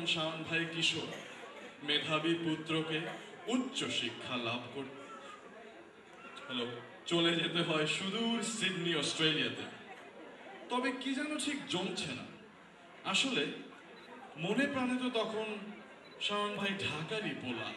শাওন ভাই কিশোর মেধাবী পুত্রকে উচ্চ শিক্ষা লাভ করতে চলে যেতে হয় সুদূর সিডনি অস্ট্রেলিয়াতে। তবে কি যেন ঠিক জমছে না। আসলে মনে প্রাণে তো তখন শাওন ভাই ঢাকারই পোলা।